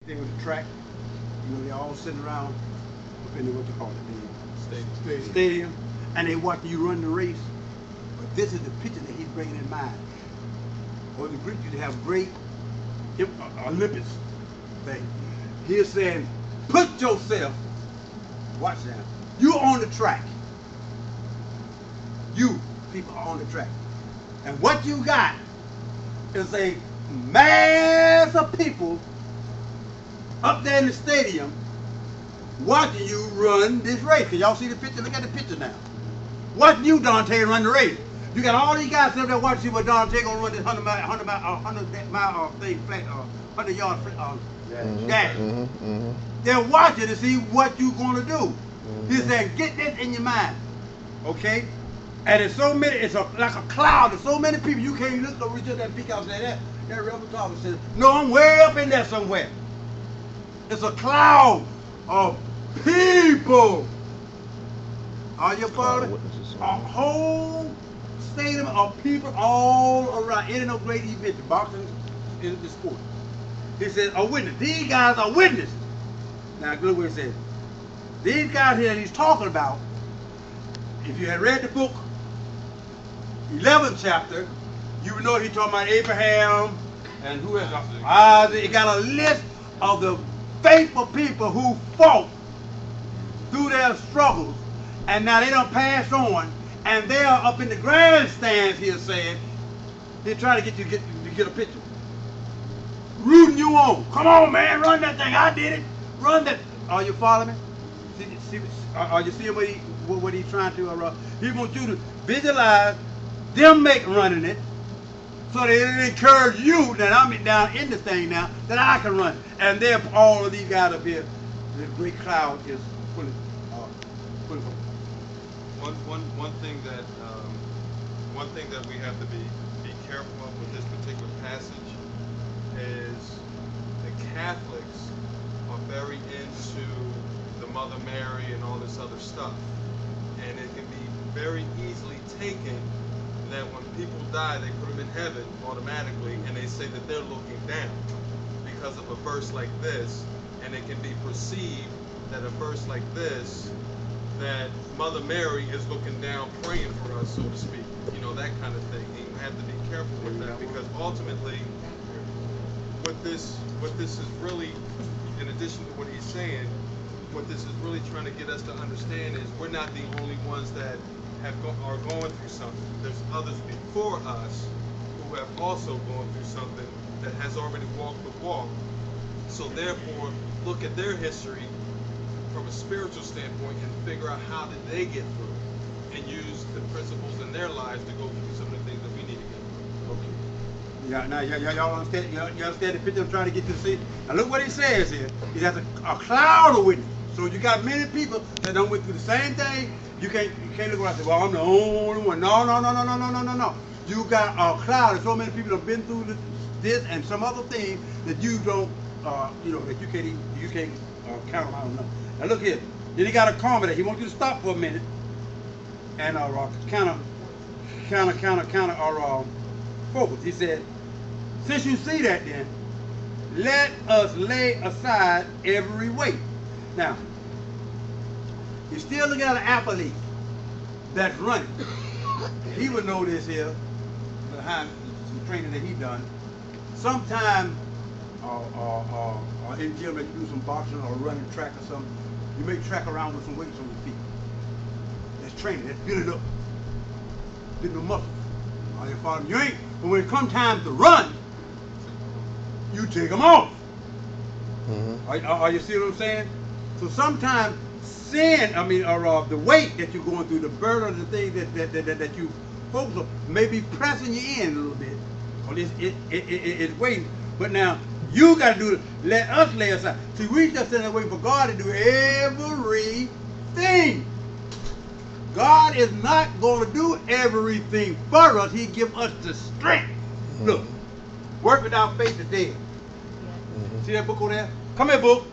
There was a track, they all sitting around up in the, what you call it, the stadium, and they watching you run the race. But this is the picture that he's bringing in mind. Or the Greeks used to have great Olympics thing. He's saying, put yourself, watch now, you on the track. You people are on the track. And what you got is a mass of people up there in the stadium watching you run this race. Can y'all see the picture? Look at the picture now. Watching you, Dante, run the race. You got all these guys up there watching you, but Dante gonna run this 100-mile thing flat, 100-yard dash. They're watching to see what you gonna do. He's saying, get this in your mind, okay? And it's so many, it's like a cloud. There's so many people you can't look over reach up that peak out and say that rebel talker says, no, I'm way up in there somewhere. It's a cloud of people. Are you following? A whole stadium of people all around. It ain't no great event. The boxing is the sport. He says, a witness. These guys are witnesses. Now, look what he says. These guys here that he's talking about, if you had read the book, 11th chapter, you would know he's talking about Abraham and who else? Isaac. He got a list of the faithful people who fought through their struggles, and now they done passed on, and they are up in the grandstands here saying, they're trying to get you to get a picture. Rooting you on. Come on, man, run that thing. I did it. Run that. Are you following me? Are you seeing what he's trying to? He wants you to visualize them running it, so that it encourage you that I'm down in the thing now that I can run. And then all of these guys up here, the great cloud is fully. One thing that we have to be careful of with this particular passage is the Catholics are very into the Mother Mary and all this other stuff, and it can be very easily taken that when people die, they put them in heaven automatically, and they say that they're looking down because of a verse like this, and it can be perceived that a verse like this, that Mother Mary is looking down praying for us, so to speak, that kind of thing. And you have to be careful with that, because ultimately what this is really, in addition to what he's saying, what this is really trying to get us to understand is we're not the only ones that are going through something. There's others before us who have also gone through something that has already walked the walk. So therefore, look at their history from a spiritual standpoint and figure out how did they get through, and use the principles in their lives to go through some of the things that we need to get through. Okay. Yeah, now y'all understand? You understand the picture I'm trying to get you to see? Now look what he says here. He has a cloud of witnesses. So you got many people that done went through the same thing. You can't look around and say, well, I'm the only one. No. You got a cloud. There's so many people that have been through this and some other thing that you don't, that you can't count them out enough. Now look here. Then he got a comment that he wants you to stop for a minute and counter focus. He said, since you see that, then let us lay aside every weight. Now, you're still looking at an athlete that's running. He would know this here behind some training that he done. Sometime in gym, if you do some boxing or running track or something, you may track around with some weights on your feet. That's training. That's building up, building the muscles. Are you following me? You ain't. But when it comes time to run, you take them off. Are you see what I'm saying? So sometimes the weight that you're going through, the burden, the thing that you focus on, may be pressing you in a little bit, or it's waiting. But now you got to do it. Let us lay aside. See, we just sitting there waiting for God to do everything. God is not going to do everything for us. He give us the strength. Look, work without faith is dead. See that book over there? Come here, book.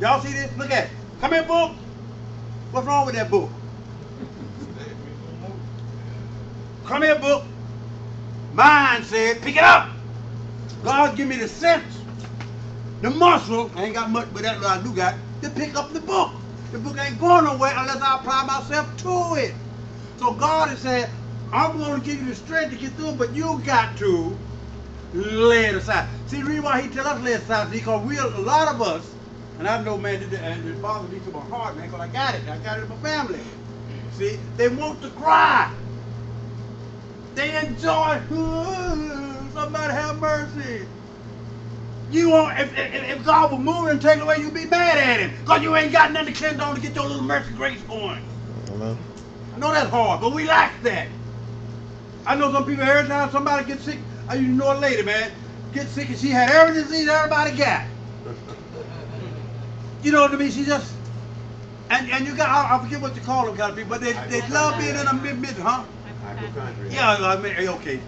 Y'all see this? Look at it. Come here, book. What's wrong with that book? Come here, book. Mine said, pick it up. God give me the sense the muscle, I ain't got much, but that's what I do got, to pick up the book. The book ain't going nowhere unless I apply myself to it. So God has said, I'm going to give you the strength to get through it, but you got to lay it aside. See, the reason why he tell us to lay it aside is because a lot of us, and I know, man, and it bothers me to my heart, man, because I got it in my family. See, they want to cry. They enjoy, somebody have mercy. You want, if God would move and take it away, you'd be mad at him. Because you ain't got nothing to cleanse on to get your little mercy grace going. I know that's hard, but we lack that. I know some people, every time somebody gets sick, you know a lady, man, gets sick and she had every disease everybody got. You know what I mean? She just, and you got, I forget what you call them kind of people, but they love being in a mid, huh? Yeah, I mean, okay.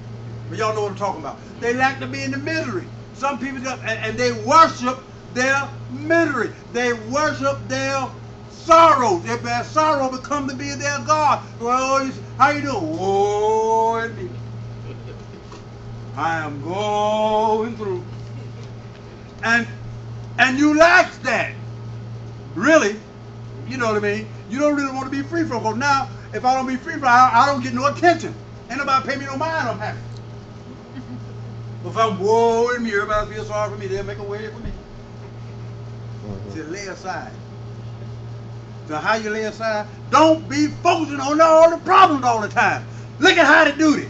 But y'all know what I'm talking about. They like to be in the misery. Some people, and they worship their misery. They worship their sorrow. Their sorrow become to be their God. Well, how you doing? Oh, and me. I am going through. And you like that. Really. You know what I mean? You don't really want to be free from it. Because now, if I don't be free from it, I don't get no attention. Ain't nobody pay me no mind, I'm happy. If I'm woe in me, everybody feel sorry for me, they'll make a way for me. To lay aside. So how you lay aside? Don't be focusing on all the problems all the time. Look at how they do it.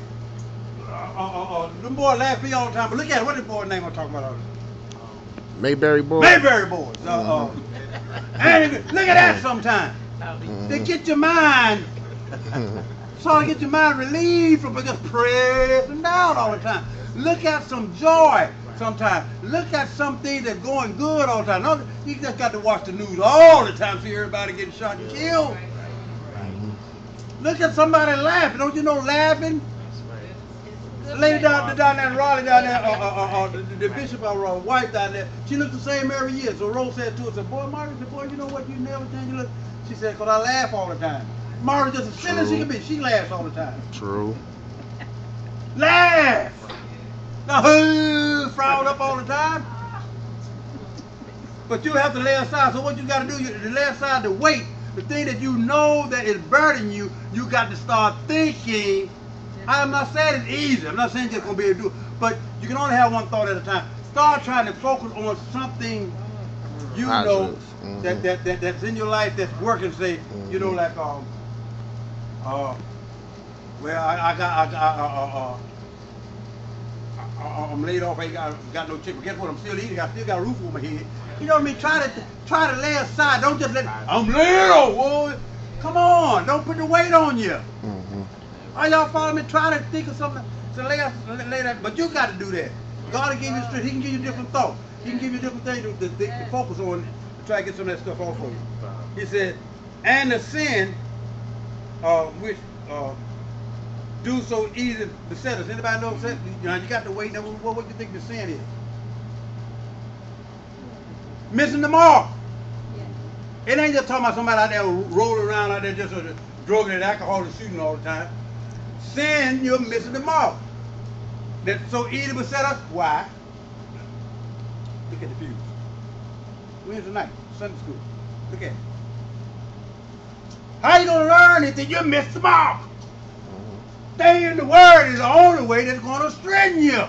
Them boys laugh at me all the time, but look at it. What the boy name I'm talking about all the time? Mayberry Boys. Mayberry Boys. And look at that sometimes. They get your mind, so to get your mind relieved from just pressing down all the time. Look at some joy sometimes. Look at something that's going good all the time. No, you just got to watch the news all the time, see everybody getting shot and killed. Look at somebody laughing. Don't you know laughing? The lady down there in Raleigh, down there, the bishop of our wife down there, she looked the same every year. So Rose said to her, said, boy, Margaret, said, boy, you know what, you never change. You look. She said, because I laugh all the time. Margaret just as silly as she can be. She laughs all the time. True. Laugh. Now, frown up all the time. But you have to lay aside. So what you got to do, you lay aside the weight, the thing that you know that is burdening you. You got to start thinking. I'm not saying it's easy. I'm not saying you're just going to be able to do it. But you can only have one thought at a time. Start trying to focus on something you know that's in your life that's working. Say, you know, like well, I'm laid off. I ain't got no chick. But guess what? I'm still eating. I still got a roof over my head. You know what I mean? Try to lay aside. Don't just let. I'm laid off. Boy. Come on. Don't put the weight on you. Are y'all following me? Try to think of something to lay that. But you got to do that. God will give you strength. He can give you different thoughts. He can give you different things to focus on to try to get some of that stuff off of you. He said, and the sin which do so easy beset us. Anybody know what you got to wait. Now, what do you think the sin is? Missing the mark. It ain't just talking about somebody out there rolling around out there just drugging and alcohol and shooting all the time. Sin, you're missing the mark. That's so easy beset us. Why? Look at the pews. Wednesday night, Sunday school. Look at it. How you gonna learn it if you miss the mark? Stay in the Word is the only way that's gonna strengthen you.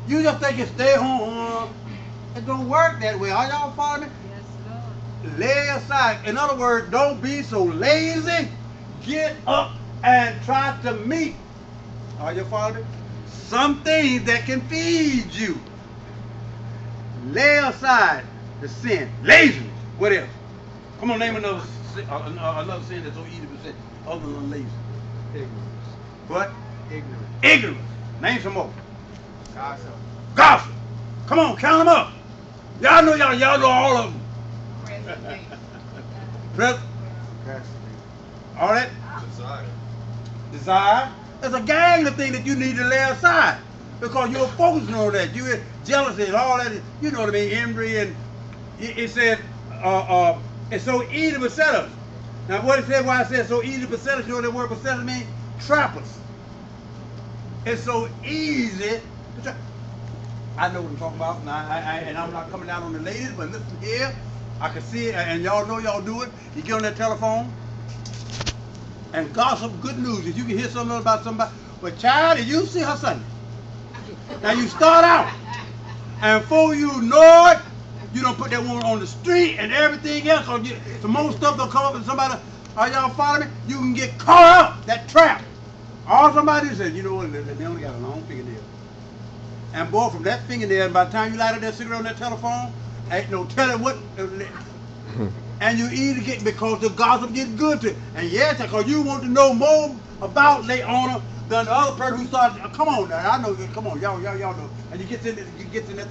You just think you stay home. It don't work that way. Are y'all following me? Lay aside. In other words, don't be so lazy. Get up and try to meet. Are you following me? Some things that can feed you. Lay aside the sin. Laziness. What else? Come on, name another sin that's so easy to say other than lazy. Ignorance. What? Ignorance. Ignorance. Name some more. Gossip. Gossip. Come on, count them up. Y'all know all of them. All that? Desire. Desire. There's a gang of things that you need to lay aside because you're focusing on that. You're jealousy and all that. You know what I mean? Envy and it said it's so easy to beset us. Now what it said, why I said so easy to beset us, you know what that word beset us means? Trap us. It's so easy to trap. I know what I'm talking about, and I'm not coming down on the ladies, but listen here, I can see it, and y'all know y'all do it. You get on that telephone and gossip good news. If you can hear something about somebody, but child, if you see her Sunday, now you start out, and before you know it, you don't put that woman on the street and everything else. Cause some more stuff don't come up and somebody, are y'all following me? You can get caught up, that trap. All somebody says, you know what, they only got a long fingernail. And boy, from that fingernail, by the time you light up that cigarette on that telephone, ain't no telling what. And you either get, because the gossip gets good to it. And yes, because you want to know more about their owner than the other person who started. Come on now, I know. Come on, y'all know. And you get in that.